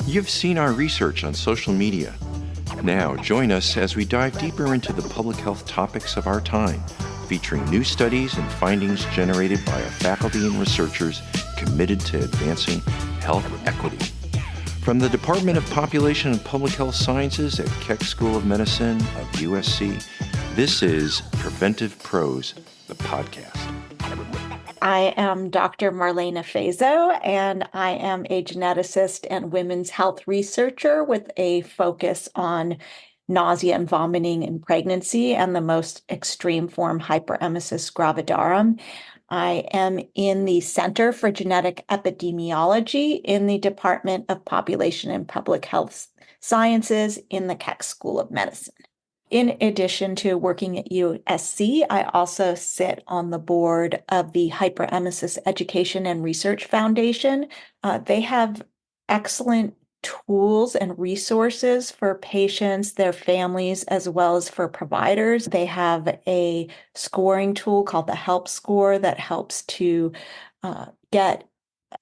You've seen our research on social media. Now, join us as we dive deeper into the public health topics of our time, featuring new studies and findings generated by our faculty and researchers committed to advancing health equity. From the Department of Population and Public Health Sciences at Keck School of Medicine of USC, this is Preventive Pros, the podcast. I am Dr. Marlena Fejzo, and I am a geneticist and women's health researcher with a focus on nausea and vomiting in pregnancy and the most extreme form, Hyperemesis gravidarum. I am in the Center for Genetic Epidemiology in the Department of Population and Public Health Sciences in the Keck School of Medicine. In addition to working at USC, I also sit on the board of the Hyperemesis Education and Research Foundation. They have excellent tools and resources for patients, their families, as well as for providers. They have a scoring tool called the HELP score that helps to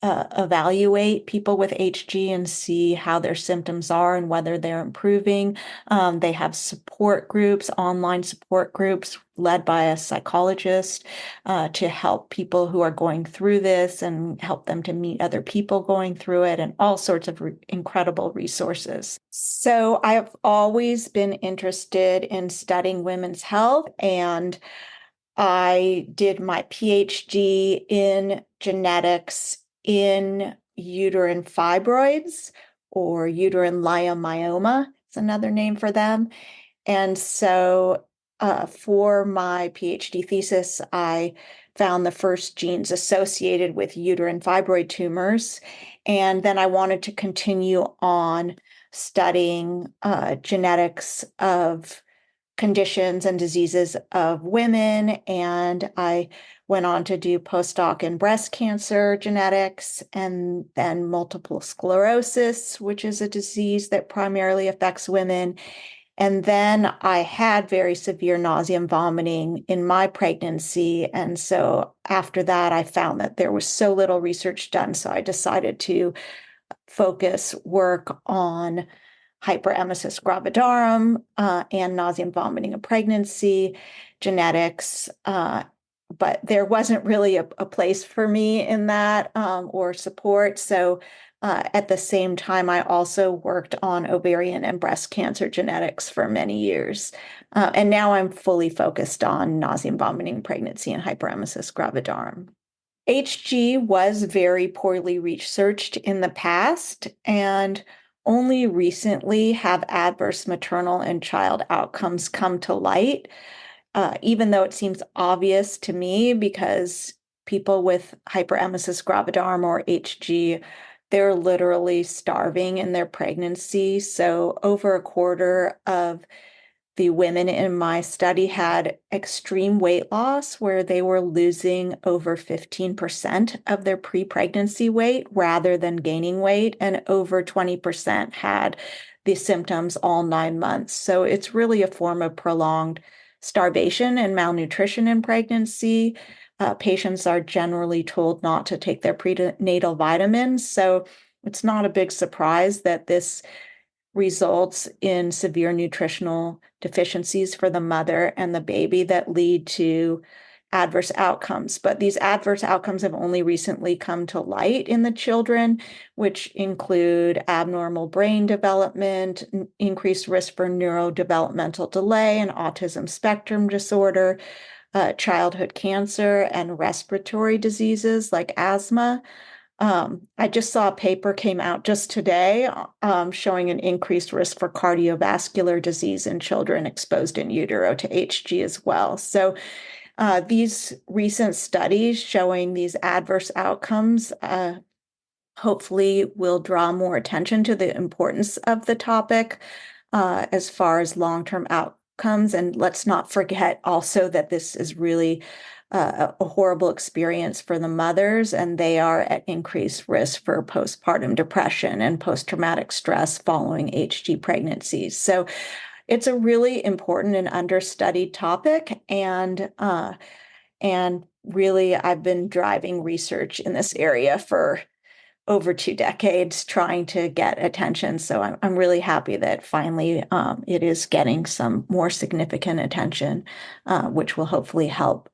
evaluate people with HG and see how their symptoms are and whether they're improving. They have support groups, online support groups led by a psychologist to help people who are going through this and help them to meet other people going through it, and all sorts of incredible resources. So I've always been interested in studying women's health, and I did my PhD in genetics in uterine fibroids, or uterine leiomyoma. It's another name for them. And so for my PhD thesis, I found the first genes associated with uterine fibroid tumors. And then I wanted to continue on studying genetics of conditions and diseases of women, and I went on to do postdoc in breast cancer genetics, and then multiple sclerosis, which is a disease that primarily affects women. And then I had very severe nausea and vomiting in my pregnancy. And so after that, I found that there was so little research done. So I decided to focus work on Hyperemesis gravidarum and nausea and vomiting in pregnancy genetics. But there wasn't really a place for me in that or support. So at the same time, I also worked on ovarian and breast cancer genetics for many years. And now I'm fully focused on nausea and vomiting in pregnancy and Hyperemesis gravidarum. HG was very poorly researched in the past, and only recently have adverse maternal and child outcomes come to light, even though it seems obvious to me, because people with Hyperemesis gravidarum or HG, they're literally starving in their pregnancy. So over a quarter of the women in my study had extreme weight loss, where they were losing over 15% of their pre-pregnancy weight rather than gaining weight, and over 20% had the symptoms all 9 months. So it's really a form of prolonged starvation and malnutrition in pregnancy. Patients are generally told not to take their prenatal vitamins. So it's not a big surprise that this results in severe nutritional deficiencies for the mother and the baby that lead to adverse outcomes. But these adverse outcomes have only recently come to light in the children, which include abnormal brain development, increased risk for neurodevelopmental delay and autism spectrum disorder, childhood cancer, and respiratory diseases like asthma. I just saw a paper came out just today showing an increased risk for cardiovascular disease in children exposed in utero to HG as well. So these recent studies showing these adverse outcomes hopefully will draw more attention to the importance of the topic as far as long-term outcomes. And let's not forget also that this is really a horrible experience for the mothers, and they are at increased risk for postpartum depression and post-traumatic stress following HG pregnancies. So it's a really important and understudied topic, and really I've been driving research in this area for over 2 decades trying to get attention. So I'm really happy that finally it is getting some more significant attention, which will hopefully help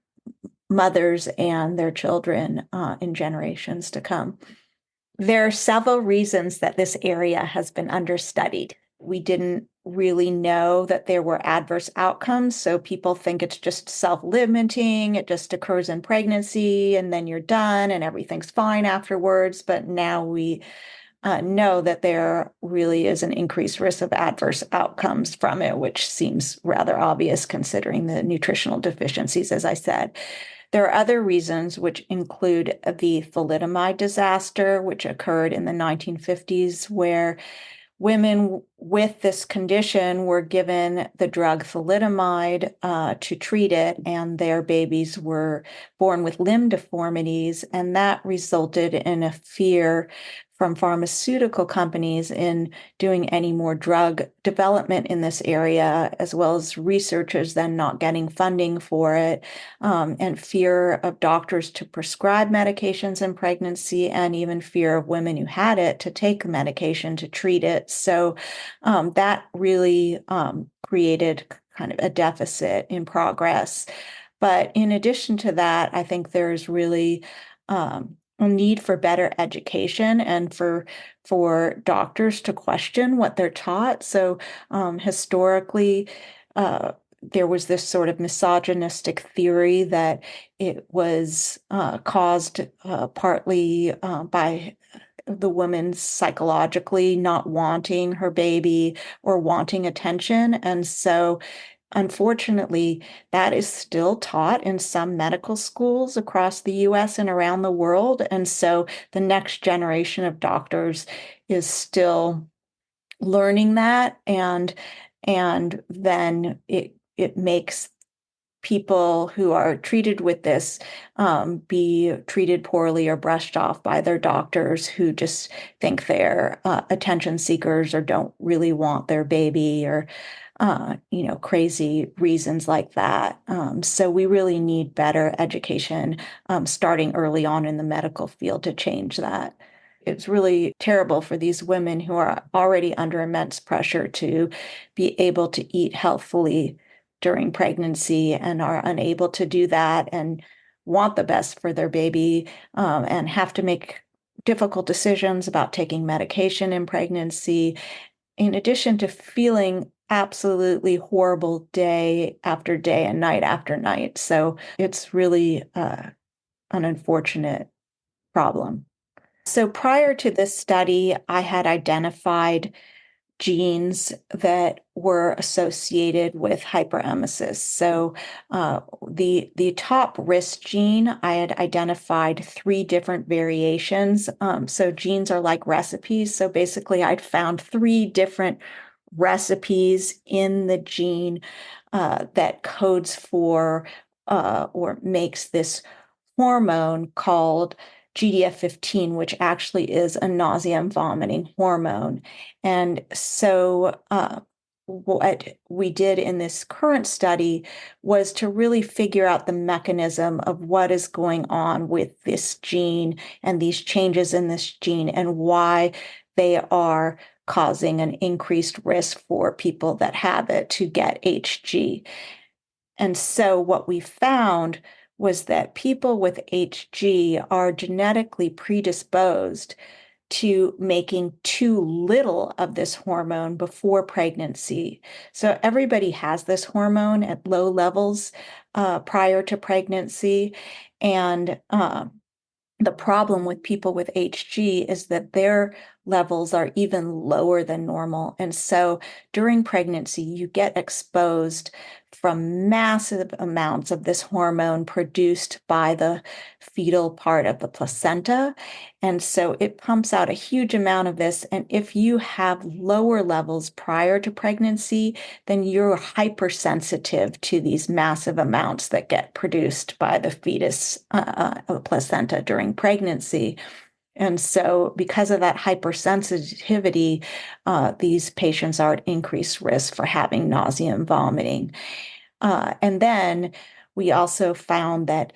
mothers and their children in generations to come. There are several reasons that this area has been understudied. We didn't really know that there were adverse outcomes, so people think it's just self-limiting, it just occurs in pregnancy, and then you're done and everything's fine afterwards. But now we know that there really is an increased risk of adverse outcomes from it, which seems rather obvious considering the nutritional deficiencies, as I said. There are other reasons, which include the thalidomide disaster, which occurred in the 1950s, where women with this condition were given the drug thalidomide to treat it, and their babies were born with limb deformities, and that resulted in a fear from pharmaceutical companies in doing any more drug development in this area, as well as researchers then not getting funding for it, and fear of doctors to prescribe medications in pregnancy, and even fear of women who had it to take medication to treat it. So that really created kind of a deficit in progress. But in addition to that, I think there's really a need for better education and for doctors to question what they're taught. So historically, there was this sort of misogynistic theory that it was caused partly by the woman psychologically not wanting her baby or wanting attention. And so unfortunately, that is still taught in some medical schools across the US and around the world. And so the next generation of doctors is still learning that, and then it makes people who are treated with this be treated poorly or brushed off by their doctors who just think they're attention seekers or don't really want their baby, or crazy reasons like that. So we really need better education starting early on in the medical field to change that. It's really terrible for these women who are already under immense pressure to be able to eat healthfully during pregnancy and are unable to do that and want the best for their baby, and have to make difficult decisions about taking medication in pregnancy, in addition to feeling absolutely horrible day after day and night after night. So it's really an unfortunate problem. So prior to this study, I had identified genes that were associated with hyperemesis. So the top risk gene, I had identified 3 different variations. So genes are like recipes. So basically, I'd found 3 different recipes in the gene that codes for or makes this hormone called GDF15, which actually is a nausea and vomiting hormone. And so what we did in this current study was to really figure out the mechanism of what is going on with this gene and these changes in this gene and why they are causing an increased risk for people that have it to get HG. And so what we found was that people with HG are genetically predisposed to making too little of this hormone before pregnancy. So everybody has this hormone at low levels prior to pregnancy. And the problem with people with HG is that their levels are even lower than normal. And so during pregnancy, you get exposed from massive amounts of this hormone produced by the fetal part of the placenta. And so it pumps out a huge amount of this. And if you have lower levels prior to pregnancy, then you're hypersensitive to these massive amounts that get produced by the fetus placenta during pregnancy. And so because of that hypersensitivity, these patients are at increased risk for having nausea and vomiting. And then we also found that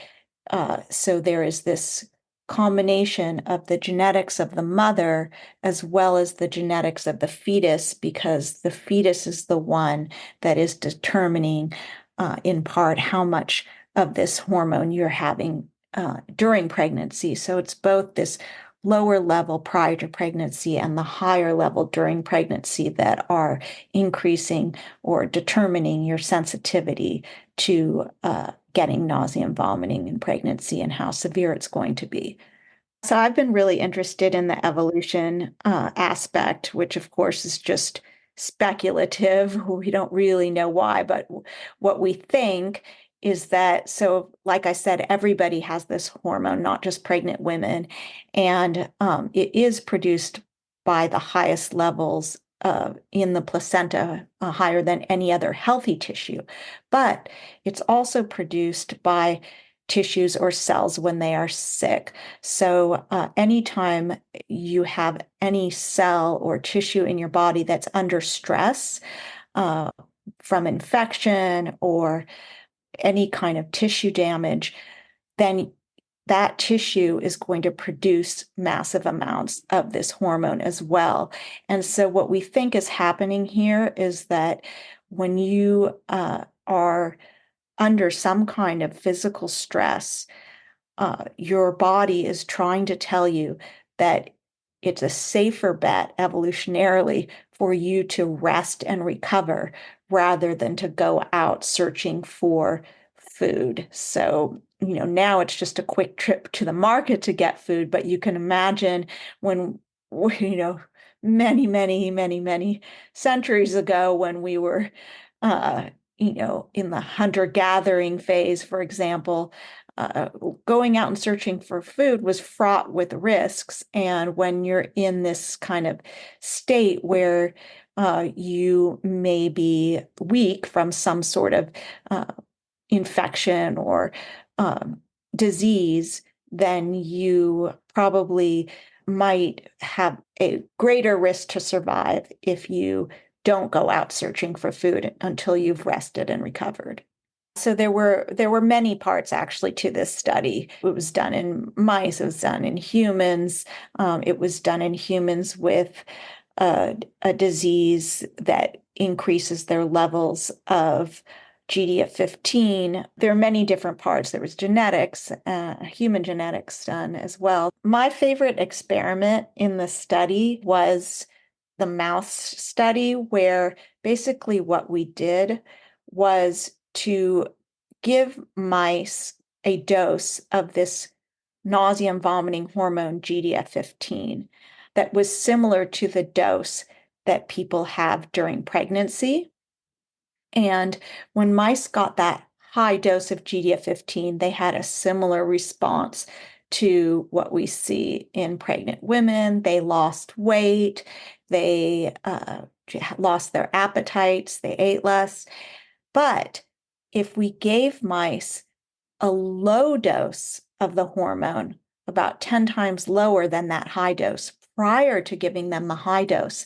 so there is this combination of the genetics of the mother as well as the genetics of the fetus, because the fetus is the one that is determining in part how much of this hormone you're having during pregnancy. So it's both this lower level prior to pregnancy and the higher level during pregnancy that are increasing or determining your sensitivity to getting nausea and vomiting in pregnancy and how severe it's going to be. So I've been really interested in the evolution aspect, which of course is just speculative. We don't really know why, but what we think is that, so like I said, everybody has this hormone, not just pregnant women, and it is produced by the highest levels in the placenta, higher than any other healthy tissue. But it's also produced by tissues or cells when they are sick. So anytime you have any cell or tissue in your body that's under stress from infection or any kind of tissue damage, then that tissue is going to produce massive amounts of this hormone as well. And so what we think is happening here is that when you are under some kind of physical stress, your body is trying to tell you that it's a safer bet evolutionarily for you to rest and recover rather than to go out searching for food. So, now it's just a quick trip to the market to get food, but you can imagine when, many centuries ago when we were, in the hunter-gathering phase, for example, going out and searching for food was fraught with risks. And when you're in this kind of state where you may be weak from some sort of infection or disease, then you probably might have a greater risk to survive if you don't go out searching for food until you've rested and recovered. So there were many parts actually to this study. It was done in mice, it was done in humans, it was done in humans with a disease that increases their levels of GDF15. There are many different parts. There was genetics, human genetics done as well. My favorite experiment in the study was the mouse study, where basically what we did was to give mice a dose of this nausea and vomiting hormone GDF15 that was similar to the dose that people have during pregnancy. And when mice got that high dose of GDF15, they had a similar response to what we see in pregnant women. They lost weight, they lost their appetites, they ate less. But if we gave mice a low dose of the hormone, about 10 times lower than that high dose, prior to giving them the high dose,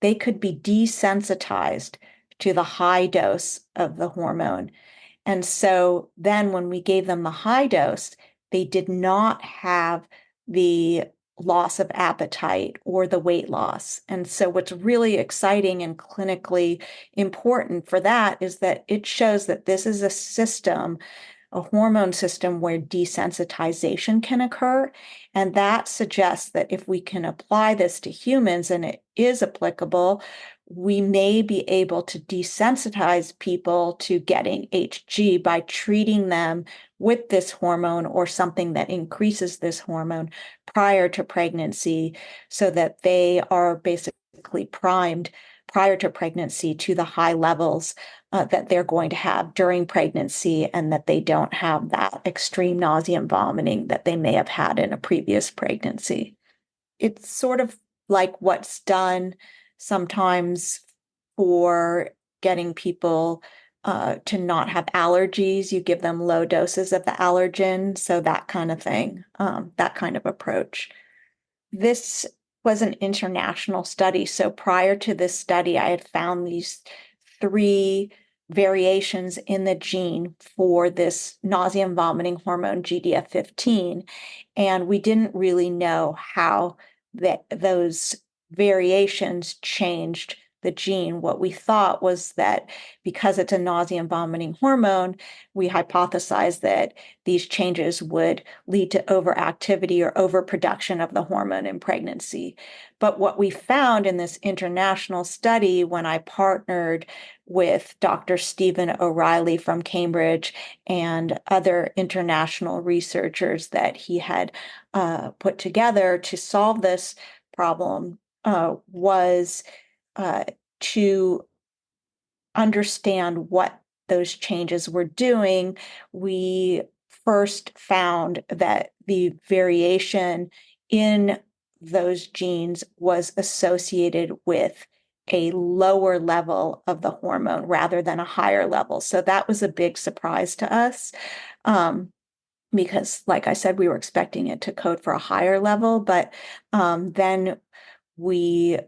they could be desensitized to the high dose of the hormone. And so then when we gave them the high dose, they did not have the loss of appetite or the weight loss. And so what's really exciting and clinically important for that is that it shows that this is a system, a hormone system where desensitization can occur. And that suggests that if we can apply this to humans, and it is applicable, we may be able to desensitize people to getting HG by treating them with this hormone or something that increases this hormone prior to pregnancy, so that they are basically primed prior to pregnancy to the high levels that they're going to have during pregnancy, and that they don't have that extreme nausea and vomiting that they may have had in a previous pregnancy. It's sort of like what's done sometimes for getting people to not have allergies. You give them low doses of the allergen, so that kind of thing, that kind of approach. This was an international study. So prior to this study, I had found these 3 variations in the gene for this nausea and vomiting hormone GDF15, and we didn't really know how those variations changed the gene. What we thought was that because it's a nausea and vomiting hormone, we hypothesized that these changes would lead to overactivity or overproduction of the hormone in pregnancy. But what we found in this international study, when I partnered with Dr. Stephen O'Reilly from Cambridge and other international researchers that he had put together to solve this problem, was to understand what those changes were doing. We first found that the variation in those genes was associated with a lower level of the hormone rather than a higher level. So that was a big surprise to us. Because, like I said, we were expecting it to code for a higher level, but then we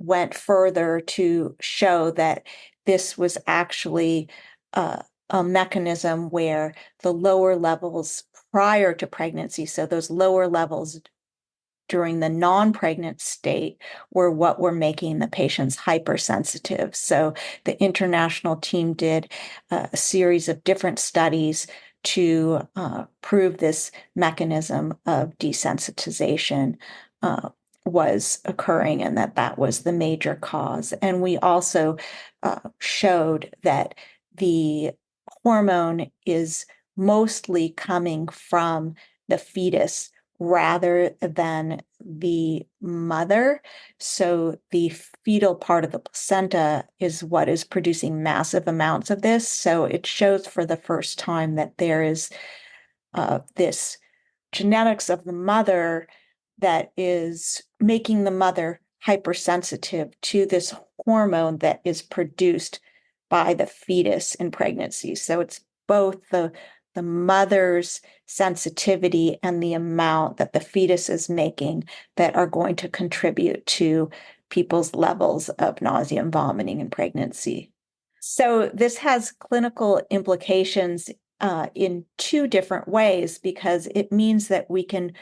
went further to show that this was actually a mechanism where the lower levels prior to pregnancy, so those lower levels during the non-pregnant state, were what were making the patients hypersensitive. So the international team did a series of different studies to prove this mechanism of desensitization was occurring and that was the major cause. And we also showed that the hormone is mostly coming from the fetus rather than the mother. So the fetal part of the placenta is what is producing massive amounts of this. So it shows for the first time that there is this genetics of the mother that is making the mother hypersensitive to this hormone that is produced by the fetus in pregnancy. So it's both the mother's sensitivity and the amount that the fetus is making that are going to contribute to people's levels of nausea and vomiting in pregnancy. So this has clinical implications in two different ways because it means that we can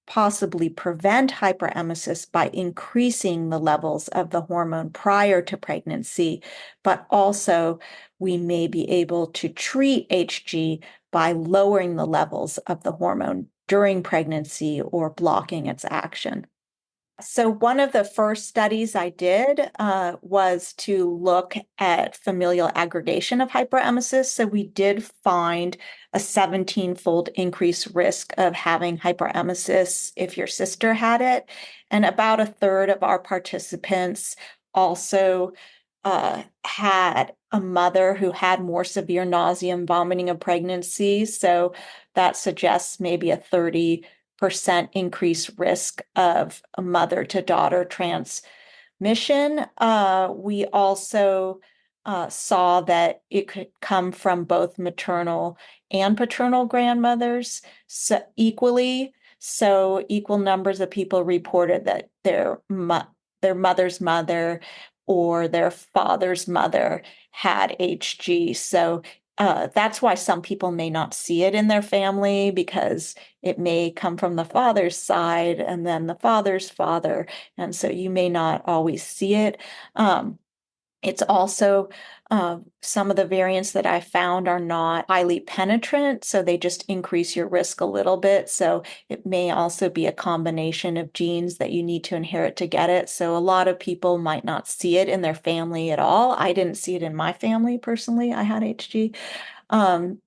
possibly prevent hyperemesis by increasing the levels of the hormone prior to pregnancy, but also we may be able to treat HG by lowering the levels of the hormone during pregnancy or blocking its action. So one of the first studies I did was to look at familial aggregation of hyperemesis. So we did find a 17-fold increased risk of having hyperemesis if your sister had it. And about a third of our participants also had a mother who had more severe nausea and vomiting of pregnancy. So that suggests maybe a 30% increased risk of a mother to daughter transmission. We also saw that it could come from both maternal and paternal grandmothers equally. So equal numbers of people reported that their mother's mother or their father's mother had HG. So that's why some people may not see it in their family because it may come from the father's side and then the father's father. And so you may not always see it. It's also some of the variants that I found are not highly penetrant, so they just increase your risk a little bit. So it may also be a combination of genes that you need to inherit to get it. So a lot of people might not see it in their family at all. I didn't see it in my family personally. I had HG.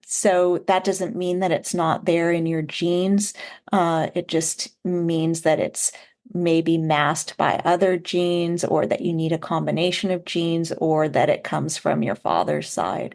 So that doesn't mean that it's not there in your genes. It just means that it's maybe masked by other genes, or that you need a combination of genes, or that it comes from your father's side.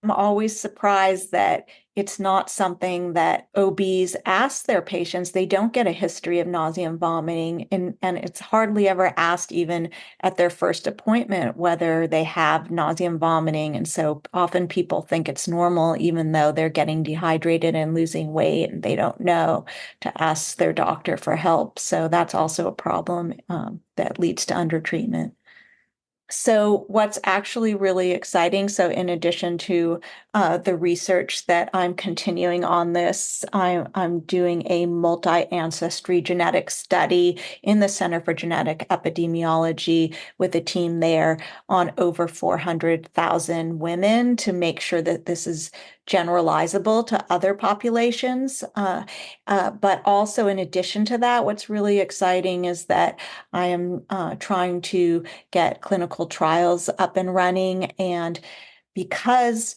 I'm always surprised that it's not something that OBs ask their patients. They don't get a history of nausea and vomiting, and it's hardly ever asked even at their first appointment whether they have nausea and vomiting. And so often people think it's normal, even though they're getting dehydrated and losing weight, and they don't know to ask their doctor for help. So that's also a problem that leads to undertreatment. So what's actually really exciting, so in addition to the research that I'm continuing on this, I'm doing a multi-ancestry genetic study in the Center for Genetic Epidemiology with a team there on over 400,000 women to make sure that this is generalizable to other populations. But also in addition to that, what's really exciting is that I am trying to get clinical trials up and running. And because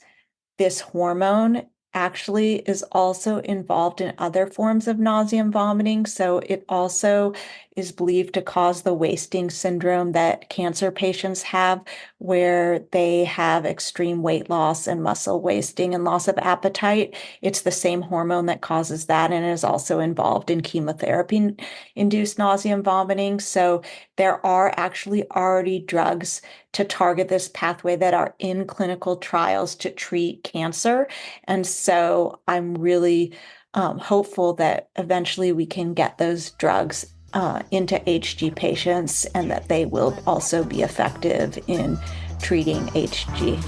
this hormone actually is also involved in other forms of nausea and vomiting. So it also is believed to cause the wasting syndrome that cancer patients have, where they have extreme weight loss and muscle wasting and loss of appetite. It's the same hormone that causes that and is also involved in chemotherapy-induced nausea and vomiting. So there are actually already drugs to target this pathway that are in clinical trials to treat cancer. And so I'm really hopeful that eventually we can get those drugs into HG patients and that they will also be effective in treating HG.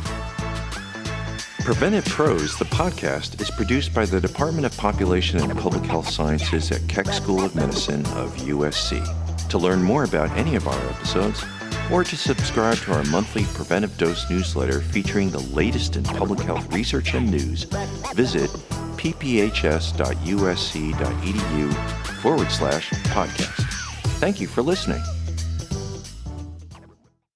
Preventive Pros, the podcast, is produced by the Department of Population and Public Health Sciences at Keck School of Medicine of USC. To learn more about any of our episodes, or to subscribe to our monthly Preventive Dose newsletter featuring the latest in public health research and news, visit pphs.usc.edu/podcast. Thank you for listening.